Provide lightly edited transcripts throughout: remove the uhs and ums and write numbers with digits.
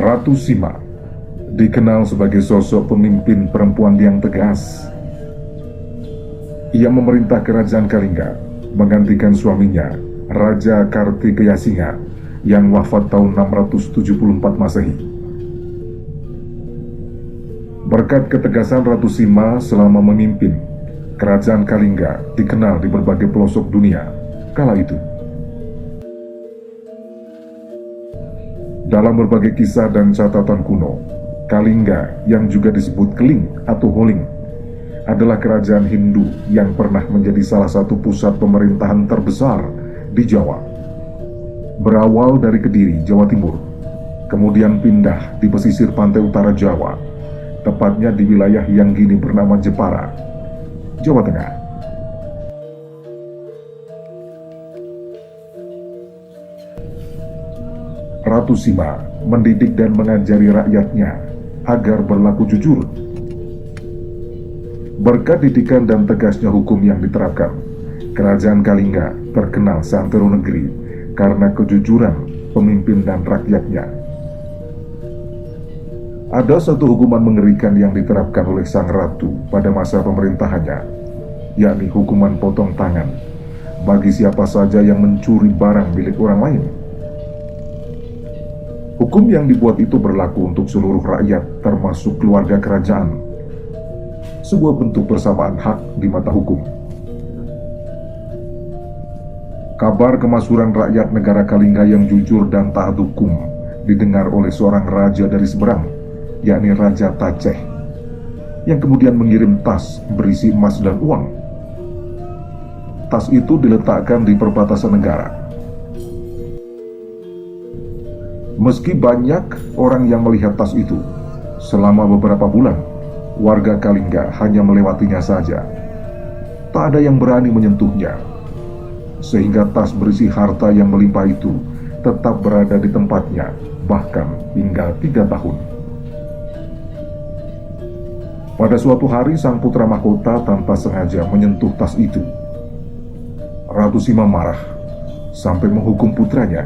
Ratu Sima dikenal sebagai sosok pemimpin perempuan yang tegas. Ia memerintah kerajaan Kalingga menggantikan suaminya, Raja Kartikeyasinga, yang wafat tahun 674 Masehi. Berkat ketegasan Ratu Sima selama memimpin, kerajaan Kalingga dikenal di berbagai pelosok dunia kala itu. Dalam berbagai kisah dan catatan kuno, Kalingga yang juga disebut Keling atau Holing adalah kerajaan Hindu yang pernah menjadi salah satu pusat pemerintahan terbesar di Jawa. Berawal dari Kediri, Jawa Timur, kemudian pindah di pesisir pantai utara Jawa, tepatnya di wilayah yang kini bernama Jepara, Jawa Tengah. Ratu Sima mendidik dan mengajari rakyatnya agar berlaku jujur. Berkat didikan dan tegasnya hukum yang diterapkan, kerajaan Kalingga terkenal seantero negeri karena kejujuran pemimpin dan rakyatnya. Ada satu hukuman mengerikan yang diterapkan oleh sang ratu pada masa pemerintahannya, yakni hukuman potong tangan bagi siapa saja yang mencuri barang milik orang lain. Hukum yang dibuat itu berlaku untuk seluruh rakyat, termasuk keluarga kerajaan. Sebuah bentuk persamaan hak di mata hukum. Kabar kemasyhuran rakyat negara Kalingga yang jujur dan taat hukum didengar oleh seorang raja dari seberang, yakni Raja Taceh, yang kemudian mengirim tas berisi emas dan uang. Tas itu diletakkan di perbatasan negara. Meski banyak orang yang melihat tas itu, selama beberapa bulan, warga Kalingga hanya melewatinya saja. Tak ada yang berani menyentuhnya, sehingga tas berisi harta yang melimpah itu tetap berada di tempatnya, bahkan hingga 3 tahun. Pada suatu hari, sang putra mahkota tanpa sengaja menyentuh tas itu. Ratu Sima marah sampai menghukum putranya.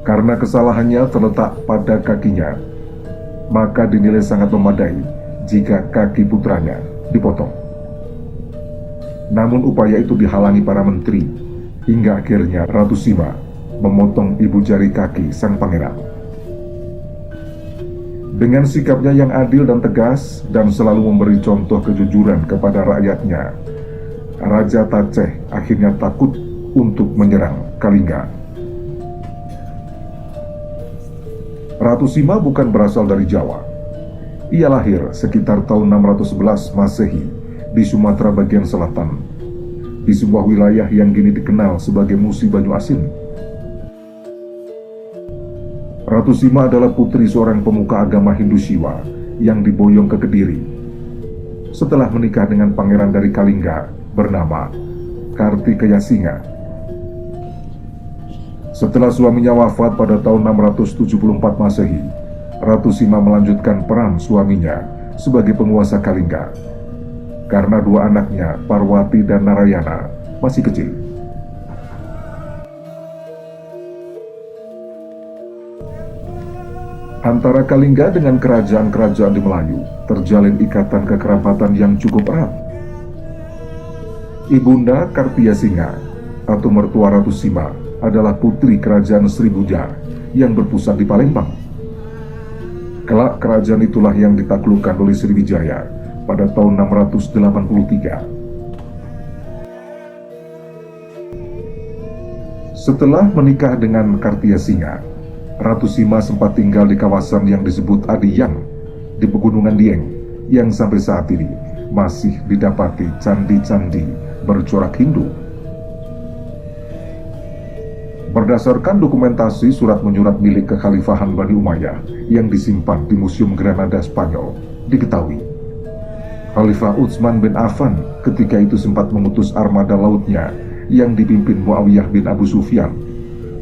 Karena kesalahannya terletak pada kakinya, maka dinilai sangat memadai jika kaki putranya dipotong. Namun upaya itu dihalangi para menteri, hingga akhirnya Ratu Sima memotong ibu jari kaki sang pangeran. Dengan sikapnya yang adil dan tegas dan selalu memberi contoh kejujuran kepada rakyatnya, Raja Taceh akhirnya takut untuk menyerang Kalingga. Ratu Sima bukan berasal dari Jawa. Ia lahir sekitar tahun 611 Masehi di Sumatera bagian selatan, di sebuah wilayah yang kini dikenal sebagai Musi Banyu Asin. Ratu Sima adalah putri seorang pemuka agama Hindu Siwa yang diboyong ke Kediri setelah menikah dengan pangeran dari Kalingga bernama Kartikeyasinga. Setelah suaminya wafat pada tahun 674 Masehi, Ratu Sima melanjutkan peran suaminya sebagai penguasa Kalingga karena 2 anaknya, Parwati dan Narayana, masih kecil. Antara Kalingga dengan kerajaan-kerajaan di Melayu terjalin ikatan kekerabatan yang cukup erat. Ibunda Kartikeyasinga atau mertua Ratu Sima adalah putri kerajaan Sribuja yang berpusat di Palembang. Kelak kerajaan itulah yang ditaklukkan oleh Sriwijaya pada tahun 683. Setelah menikah dengan Kartikeyasinga, Ratu Sima sempat tinggal di kawasan yang disebut Adiyang di Pegunungan Dieng, yang sampai saat ini masih didapati candi-candi bercorak Hindu. Berdasarkan dokumentasi surat menyurat milik kekhalifahan Bani Umayyah yang disimpan di Museum Granada, Spanyol, diketahui Khalifah Utsman bin Affan ketika itu sempat mengutus armada lautnya yang dipimpin Muawiyah bin Abu Sufyan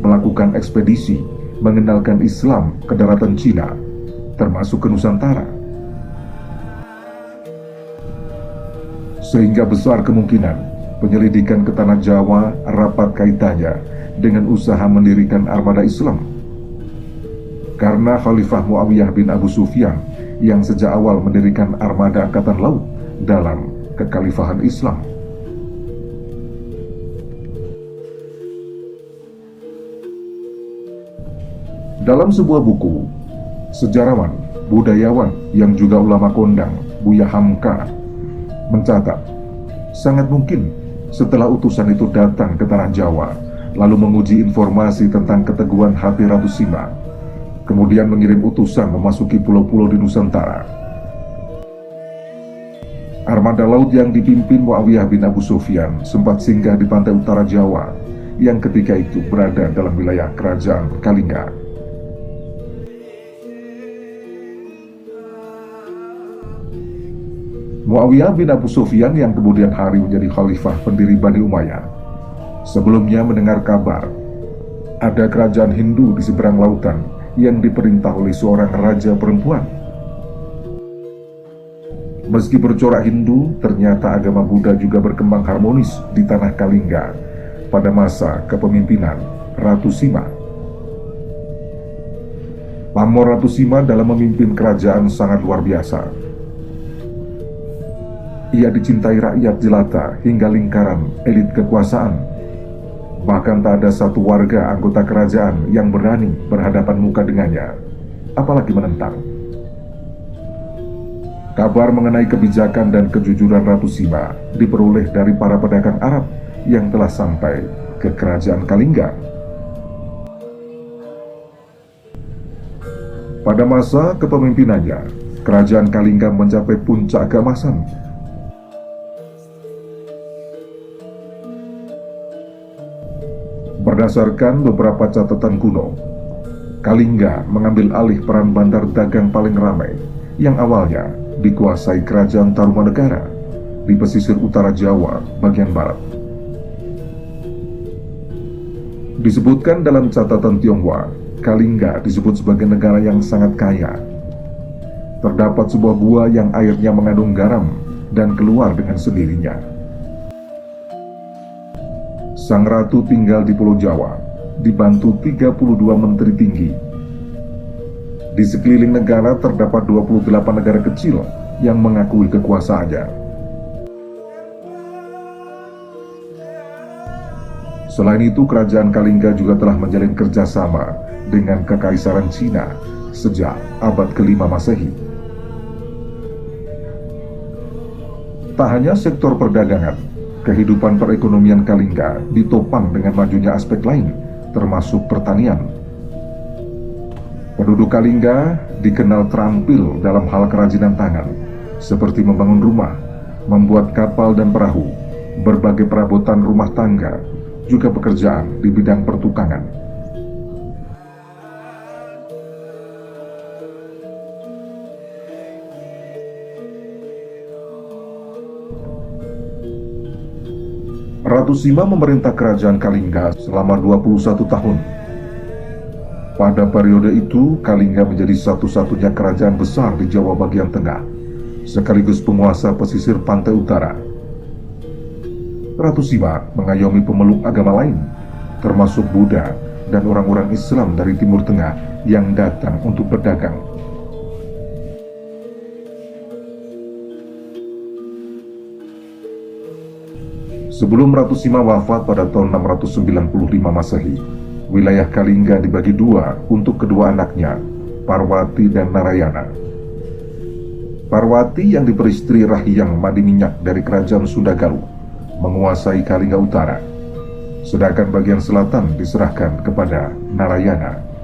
melakukan ekspedisi mengenalkan Islam ke daratan Cina, termasuk ke Nusantara. Sehingga besar kemungkinan penyelidikan ke tanah Jawa rapat kaitannya dengan usaha mendirikan armada Islam. karena Khalifah Muawiyah bin Abu Sufyan yang sejak awal mendirikan armada angkatan laut dalam kekhalifahan Islam. Dalam sebuah buku, sejarawan, budayawan yang juga ulama kondang, Buya Hamka, mencatat, sangat mungkin setelah utusan itu datang ke tanah Jawa, lalu menguji informasi tentang keteguhan hati Ratu Sima, kemudian mengirim utusan memasuki pulau-pulau di Nusantara. Armada laut yang dipimpin Muawiyah bin Abu Sufyan sempat singgah di pantai utara Jawa, yang ketika itu berada dalam wilayah kerajaan Kalingga. Muawiyah bin Abu Sufyan yang kemudian hari menjadi khalifah pendiri Bani Umayyah, sebelumnya mendengar kabar ada kerajaan Hindu di seberang lautan yang diperintah oleh seorang raja perempuan. Meski bercorak Hindu, ternyata agama Buddha juga berkembang harmonis di tanah Kalingga pada masa kepemimpinan Ratu Sima. Pamor Ratu Sima dalam memimpin kerajaan sangat luar biasa. Ia dicintai rakyat jelata hingga lingkaran elit kekuasaan. Bahkan tak ada satu warga anggota kerajaan yang berani berhadapan muka dengannya, apalagi menentang. Kabar mengenai kebijakan dan kejujuran Ratu Sima diperoleh dari para pedagang Arab yang telah sampai ke kerajaan Kalingga. Pada masa kepemimpinannya, kerajaan Kalingga mencapai puncak keemasan. Berdasarkan beberapa catatan kuno, Kalingga mengambil alih peran bandar dagang paling ramai yang awalnya dikuasai kerajaan Tarumanegara di pesisir utara Jawa bagian barat. Disebutkan dalam catatan Tionghoa, Kalingga disebut sebagai negara yang sangat kaya. Terdapat sebuah gua yang airnya mengandung garam dan keluar dengan sendirinya. Sang ratu tinggal di Pulau Jawa, dibantu 32 menteri tinggi. Di sekeliling negara terdapat 28 negara kecil yang mengakui kekuasaannya. Selain itu, kerajaan Kalingga juga telah menjalin kerjasama dengan Kekaisaran Cina sejak abad ke-5 Masehi. Tak hanya sektor perdagangan, kehidupan perekonomian Kalingga ditopang dengan majunya aspek lain, termasuk pertanian. Penduduk Kalingga dikenal terampil dalam hal kerajinan tangan, seperti membangun rumah, membuat kapal dan perahu, berbagai perabotan rumah tangga, juga pekerjaan di bidang pertukangan. Ratu Sima memerintah kerajaan Kalingga selama 21 tahun. Pada periode itu, Kalingga menjadi satu-satunya kerajaan besar di Jawa bagian tengah, sekaligus penguasa pesisir pantai utara. Ratu Sima mengayomi pemeluk agama lain, termasuk Buddha dan orang-orang Islam dari Timur Tengah yang datang untuk berdagang. Sebelum Ratu Sima wafat pada tahun 695 Masehi, wilayah Kalingga dibagi dua untuk kedua anaknya, Parwati dan Narayana. Parwati yang diperistri Rahyang Madi Minyak dari kerajaan Sunda Galuh menguasai Kalingga Utara, sedangkan bagian selatan diserahkan kepada Narayana.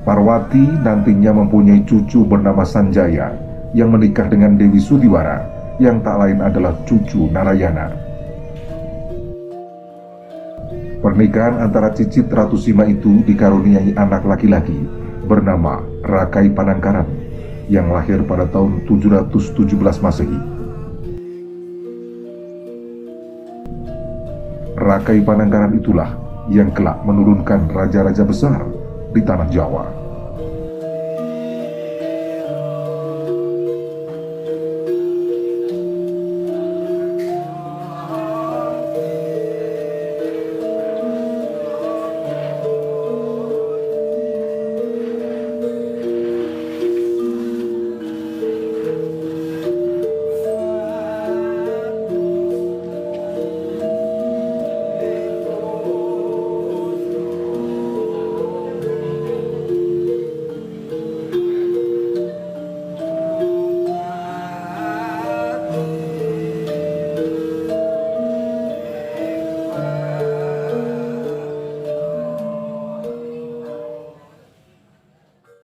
Parwati nantinya mempunyai cucu bernama Sanjaya yang menikah dengan Dewi Sudiwara yang tak lain adalah cucu Narayana. Pernikahan antara cicit Ratu Sima itu dikaruniai anak laki-laki bernama Rakai Panangkaran yang lahir pada tahun 717 Masehi. Rakai Panangkaran itulah yang kelak menurunkan raja-raja besar di tanah Jawa.